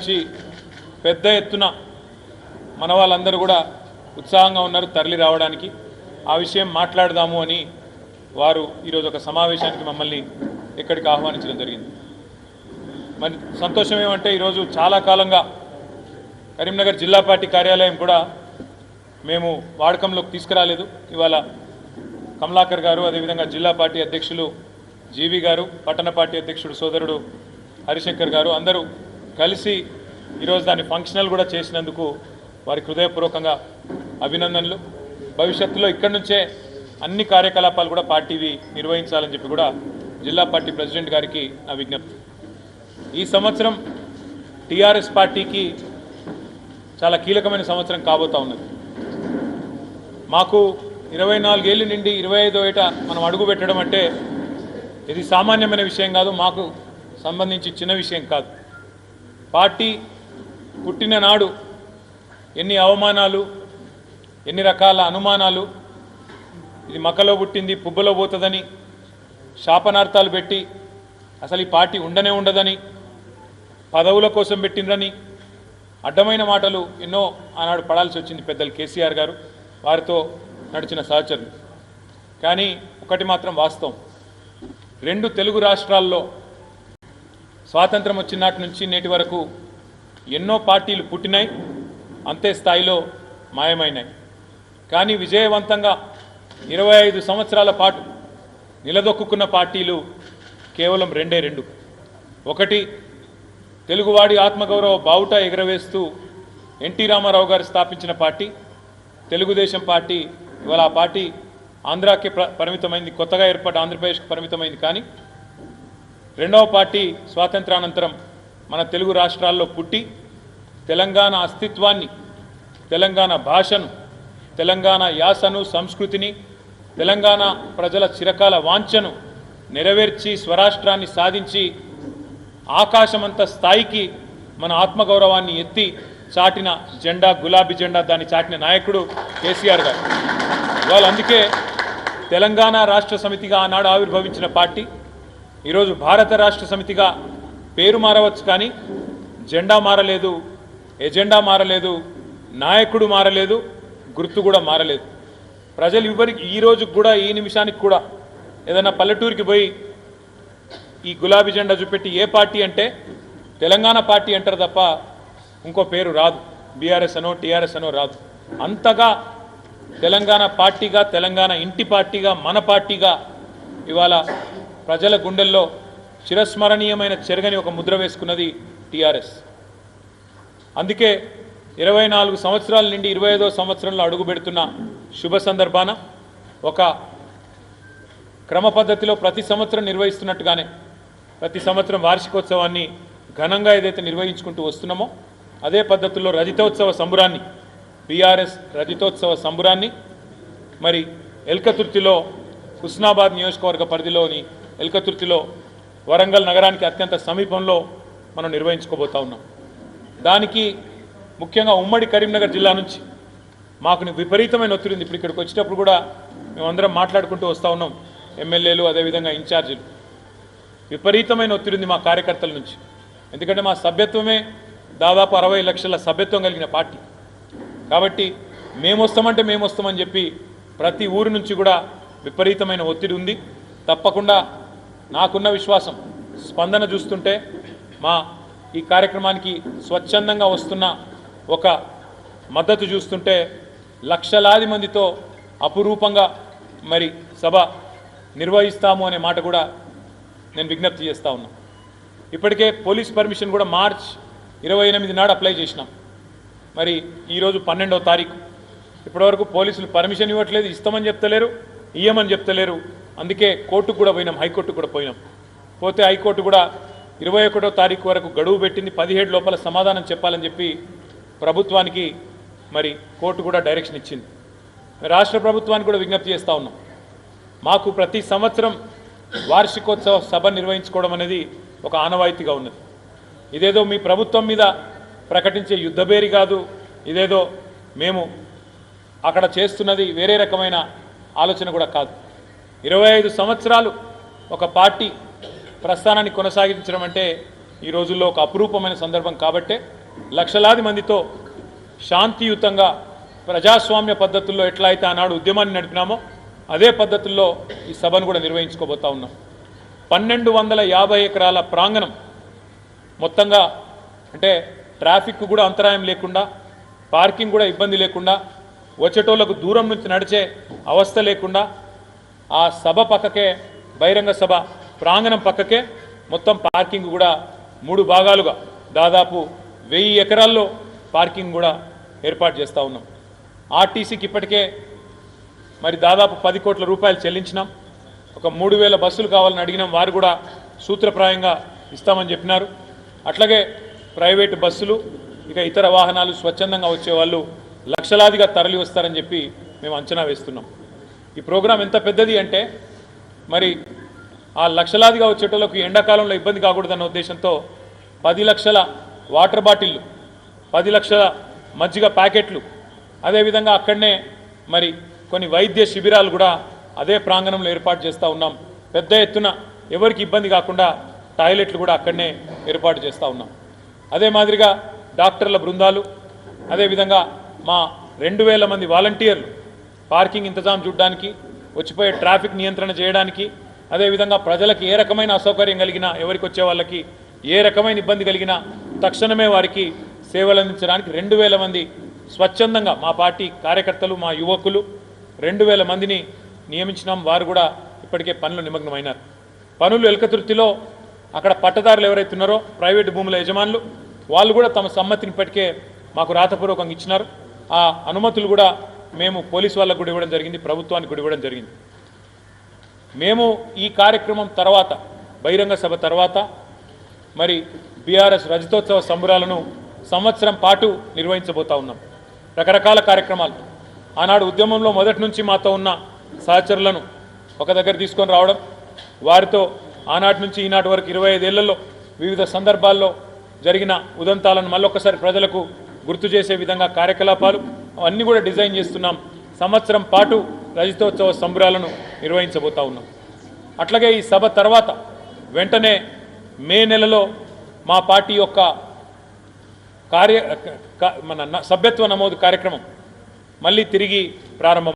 నుంచి పెద్ద ఎత్తున మన వాళ్ళందరూ కూడా ఉత్సాహంగా ఉన్నారు తరలి రావడానికి. ఆ విషయం మాట్లాడదాము అని వారు ఈరోజు ఒక సమావేశానికి మమ్మల్ని ఇక్కడికి ఆహ్వానించడం జరిగింది. మరి సంతోషం ఏమంటే ఈరోజు చాలా కాలంగా కరీంనగర్ జిల్లా పార్టీ కార్యాలయం కూడా మేము వాడకంలోకి తీసుకురాలేదు. ఇవాళ కమలాకర్ గారు, అదేవిధంగా జిల్లా పార్టీ అధ్యక్షులు జీవి గారు, పట్టణ పార్టీ అధ్యక్షుడు సోదరుడు హరిశంకర్ గారు అందరూ కలిసి ఈరోజు దాన్ని ఫంక్షనల్ కూడా చేసినందుకు వారికి హృదయపూర్వకంగా అభినందనలు. భవిష్యత్తులో ఇక్కడి నుంచే అన్ని కార్యకలాపాలు కూడా పార్టీవి నిర్వహించాలని చెప్పి కూడా జిల్లా పార్టీ ప్రెసిడెంట్ గారికి నా విజ్ఞప్తి. ఈ సంవత్సరం టీఆర్ఎస్ పార్టీకి చాలా కీలకమైన సంవత్సరం కాబోతా ఉన్నది. మాకు 24 ఏళ్ళ నుండి 25వ ఏట మనం అడుగు పెట్టడం అంటే ఇది సామాన్యమైన విషయం కాదు, మాకు సంబంధించి చిన్న విషయం కాదు. పార్టీ పుట్టిన నాడు ఎన్ని అవమానాలు, ఎన్ని రకాల అనుమానాలు, ఇది మక్కలో పుట్టింది పుబ్బలో పోతుందని శాపనార్థాలు పెట్టి అసలు ఈ పార్టీ ఉండనే ఉండదని, పదవుల కోసం పెట్టిండ్రని అడ్డమైన మాటలు ఎన్నో ఆనాడు పడాల్సి వచ్చింది పెద్దలు కేసీఆర్ గారు, వారితో నడిచిన సహచరులు. కానీ ఒకటి మాత్రం వాస్తవం, 2 తెలుగు రాష్ట్రాల్లో స్వాతంత్రం వచ్చినాటి నుంచి నేటి వరకు ఎన్నో పార్టీలు పుట్టినాయి, అంతే స్థాయిలో మాయమైనాయి. కానీ విజయవంతంగా 25 సంవత్సరాల పాటు నిలదొక్కున్న పార్టీలు కేవలం 2. ఒకటి తెలుగువాడి ఆత్మగౌరవ బావుట ఎగరవేస్తూ ఎన్టీ రామారావు గారు స్థాపించిన పార్టీ తెలుగుదేశం పార్టీ. ఇవాళ ఆ పార్టీ ఆంధ్రాకి పరిమితమైంది, కొత్తగా ఏర్పడ్డ ఆంధ్రప్రదేశ్కి పరిమితమైంది. కానీ రెండవ పార్టీ స్వాతంత్రానంతరం మన తెలుగు రాష్ట్రాల్లో పుట్టి తెలంగాణ అస్తిత్వాన్ని, తెలంగాణ భాషను, తెలంగాణ యాసను, సంస్కృతిని, తెలంగాణ ప్రజల చిరకాల వాంఛను నెరవేర్చి స్వరాష్ట్రాన్ని సాధించి ఆకాశమంత స్థాయికి మన ఆత్మగౌరవాన్ని ఎత్తి చాటిన జెండా, గులాబీ జెండా, దాన్ని చాటిన నాయకుడు కేసీఆర్ గారు. వాళ్ళు అందుకే తెలంగాణ రాష్ట్ర సమితిగా ఆనాడు ఆవిర్భవించిన పార్టీ ఈరోజు భారత రాష్ట్ర సమితిగా పేరు మారవచ్చు, కానీ జెండా మారలేదు, ఎజెండా మారలేదు, నాయకుడు మారలేదు, గుర్తు కూడా మారలేదు. ప్రజలు ఈరోజు కూడా, ఈ నిమిషానికి కూడా ఏదైనా పల్లెటూరికి పోయి ఈ గులాబీ జెండా చూపెట్టి ఏ పార్టీ అంటే తెలంగాణ పార్టీ అంటారు తప్ప ఇంకో పేరు రాదు, బీఆర్ఎస్ అనో టీఆర్ఎస్ అనో రాదు. అంతగా తెలంగాణ పార్టీగా, తెలంగాణ ఇంటి పార్టీగా, మన పార్టీగా ఇవాళ ప్రజల గుండెల్లో చిరస్మరణీయమైన చెరగని ఒక ముద్ర వేసుకున్నది టీఆర్ఎస్. అందుకే 24 సంవత్సరాల నుండి 25వ సంవత్సరంలో అడుగు పెడుతున్న శుభ సందర్భాన ఒక క్రమ పద్ధతిలో ప్రతి సంవత్సరం నిర్వహిస్తున్నట్టుగానే ప్రతి సంవత్సరం వార్షికోత్సవాన్ని ఘనంగా ఏదైతే నిర్వహించుకుంటూ వస్తున్నామో అదే పద్ధతుల్లో రజతోత్సవ సంబురాన్ని, బీఆర్ఎస్ రజతోత్సవ సంబురాన్ని మరి ఎల్కతుర్తిలో, హుస్నాబాద్ నియోజకవర్గ పరిధిలోని ఎల్కతుర్తిలో, వరంగల్ నగరానికి అత్యంత సమీపంలో మనం నిర్వహించుకోబోతా ఉన్నాం. దానికి ముఖ్యంగా ఉమ్మడి కరీంనగర్ జిల్లా నుంచి మాకు విపరీతమైన ఒత్తిడి ఉంది. ఇప్పుడు ఇక్కడికి వచ్చేటప్పుడు కూడా మేమందరం మాట్లాడుకుంటూ వస్తూ ఉన్నాం, ఎమ్మెల్యేలు అదేవిధంగా ఇన్ఛార్జీలు. విపరీతమైన ఒత్తిడి ఉంది మా కార్యకర్తల నుంచి. ఎందుకంటే మా సభ్యత్వమే దాదాపు 60 లక్షల సభ్యత్వం కలిగిన పార్టీ. కాబట్టి మేము వస్తామని చెప్పి ప్రతి ఊరి నుంచి కూడా విపరీతమైన ఒత్తిడి ఉంది. తప్పకుండా నాకున్న విశ్వాసం, స్పందన చూస్తుంటే, మా ఈ కార్యక్రమానికి స్వచ్ఛందంగా వస్తున్న ఒక మద్దతు చూస్తుంటే లక్షలాది మందితో అపురూపంగా మరి సభ నిర్వహిస్తాము అనే మాట కూడా నేను విజ్ఞప్తి చేస్తూ ఉన్నా. ఇప్పటికే పోలీస్ పర్మిషన్ కూడా మార్చ్ 28 నాడు అప్లై చేసినాం. మరి ఈరోజు 12వ తారీఖు, ఇప్పటివరకు పోలీసులు పర్మిషన్ ఇవ్వట్లేదు, ఇస్తామని చెప్తలేరు, ఇయ్యమని చెప్తలేరు. అందుకే కోర్టుకు కూడా పోయినాం, హైకోర్టుకు కూడా పోయినాం. పోతే హైకోర్టు కూడా 21వ తారీఖు వరకు గడువు పెట్టింది, 17 లోపల సమాధానం చెప్పాలని చెప్పి ప్రభుత్వానికి మరి కోర్టు కూడా డైరెక్షన్ ఇచ్చింది. రాష్ట్ర ప్రభుత్వానికి కూడా విజ్ఞప్తి చేస్తూ ఉన్నాం, మాకు ప్రతి సంవత్సరం వార్షికోత్సవ సభ నిర్వహించుకోవడం అనేది ఒక ఆనవాయితీగా ఉన్నది. ఇదేదో మీ ప్రభుత్వం మీద ప్రకటించే యుద్ధబేరి కాదు, ఇదేదో మేము అక్కడ చేస్తున్నది వేరే రకమైన ఆలోచన కూడా కాదు. 25 సంవత్సరాలు ఒక పార్టీ ప్రస్థానాన్ని కొనసాగించడం అంటే ఈ రోజుల్లో ఒక అపురూపమైన సందర్భం కాబట్టే లక్షలాది మందితో శాంతియుతంగా ప్రజాస్వామ్య పద్ధతుల్లో ఎట్లా అయితే ఆనాడు ఉద్యమాన్ని నడిపినామో అదే పద్ధతుల్లో ఈ సభను కూడా నిర్వహించుకోబోతా ఉన్నాం. 1250 ఎకరాల ప్రాంగణం మొత్తంగా, అంటే ట్రాఫిక్ కూడా అంతరాయం లేకుండా, పార్కింగ్ కూడా ఇబ్బంది లేకుండా, వచ్చేటోళ్లకు దూరం నుంచి నడిచే అవస్థ లేకుండా ఆ సభ పక్కకే, బహిరంగ సభ ప్రాంగణం పక్కకే మొత్తం పార్కింగ్ కూడా 3 భాగాలుగా దాదాపు 1000 ఎకరాల్లో పార్కింగ్ కూడా ఏర్పాటు చేస్తూ ఉన్నాం. ఆర్టీసీకి ఇప్పటికే మరి దాదాపు 10 కోట్ల రూపాయలు చెల్లించినాం. ఒక 3000 బస్సులు కావాలని అడిగినాం, వారు కూడా సూత్రప్రాయంగా ఇస్తామని చెప్పినారు. అట్లాగే ప్రైవేటు బస్సులు, ఇక ఇతర వాహనాలు స్వచ్ఛందంగా వచ్చేవాళ్ళు లక్షలాదిగా తరలి వస్తారని చెప్పి మేము అంచనా వేస్తున్నాం. ఈ ప్రోగ్రాం ఎంత పెద్దది అంటే మరి ఆ లక్షలాదిగా వచ్చేటోళ్ళకు ఎండాకాలంలో ఇబ్బంది కాకూడదన్న ఉద్దేశంతో 10 లక్షల వాటర్ బాటిళ్ళు, 10 లక్షల మజ్జిగ ప్యాకెట్లు, అదేవిధంగా అక్కడనే మరి కొన్ని వైద్య శిబిరాలు కూడా అదే ప్రాంగణంలో ఏర్పాటు చేస్తూ ఉన్నాం. పెద్ద ఎత్తున ఎవరికి ఇబ్బంది కాకుండా టాయిలెట్లు కూడా అక్కడనే ఏర్పాటు చేస్తూ ఉన్నాం. అదే మాదిరిగా డాక్టర్ల బృందాలు, అదేవిధంగా మా 2000 మంది వాలంటీర్లు పార్కింగ్ ఇంతజాం చూడడానికి, వచ్చిపోయే ట్రాఫిక్ నియంత్రణ చేయడానికి, అదేవిధంగా ప్రజలకు ఏ రకమైన అసౌకర్యం కలిగినా, ఎవరికి వచ్చే వాళ్ళకి ఏ రకమైన ఇబ్బంది కలిగినా తక్షణమే వారికి సేవలు అందించడానికి 2000 మంది స్వచ్ఛందంగా మా పార్టీ కార్యకర్తలు, మా యువకులు 2000 మందిని నియమించినాం. వారు కూడా ఇప్పటికే పనులు నిమగ్నమైనారు. పనులు ఎలకతుర్తిలో అక్కడ పట్టదారులు ఎవరైతే ఉన్నారో ప్రైవేటు భూముల యజమానులు, వాళ్ళు కూడా తమ సమ్మతిని ఇప్పటికే మాకు రాతపూర్వకంగా ఇచ్చినారు. ఆ అనుమతులు కూడా మేము పోలీసు వాళ్ళకు కూడా ఇవ్వడం జరిగింది, ప్రభుత్వానికి కూడా ఇవ్వడం జరిగింది. మేము ఈ కార్యక్రమం తర్వాత, బహిరంగ సభ తర్వాత మరి బీఆర్ఎస్ రజతోత్సవ సంబరాలను సంవత్సరం పాటు నిర్వహించబోతా ఉన్నాం. రకరకాల కార్యక్రమాలు, ఆనాడు ఉద్యమంలో మొదటి నుంచి మాతో ఉన్న సహచరులను ఒక దగ్గర తీసుకొని రావడం, వారితో ఆనాటి నుంచి ఈనాటి వరకు 25 ఏళ్లలో వివిధ సందర్భాల్లో జరిగిన ఉదంతాలను మళ్ళొక్కసారి ప్రజలకు గుర్తు చేసే విధంగా కార్యకలాపాలు అన్నీ కూడా డిజైన్ చేస్తున్నాం. సంవత్సరం పాటు రజతోత్సవ సంబరాలను నిర్వహించబోతా ఉన్నాం. అట్లాగే ఈ సభ తర్వాత వెంటనే మే నెలలో మా పార్టీ యొక్క మన సభ్యత్వ నమోదు కార్యక్రమం మళ్ళీ తిరిగి ప్రారంభం.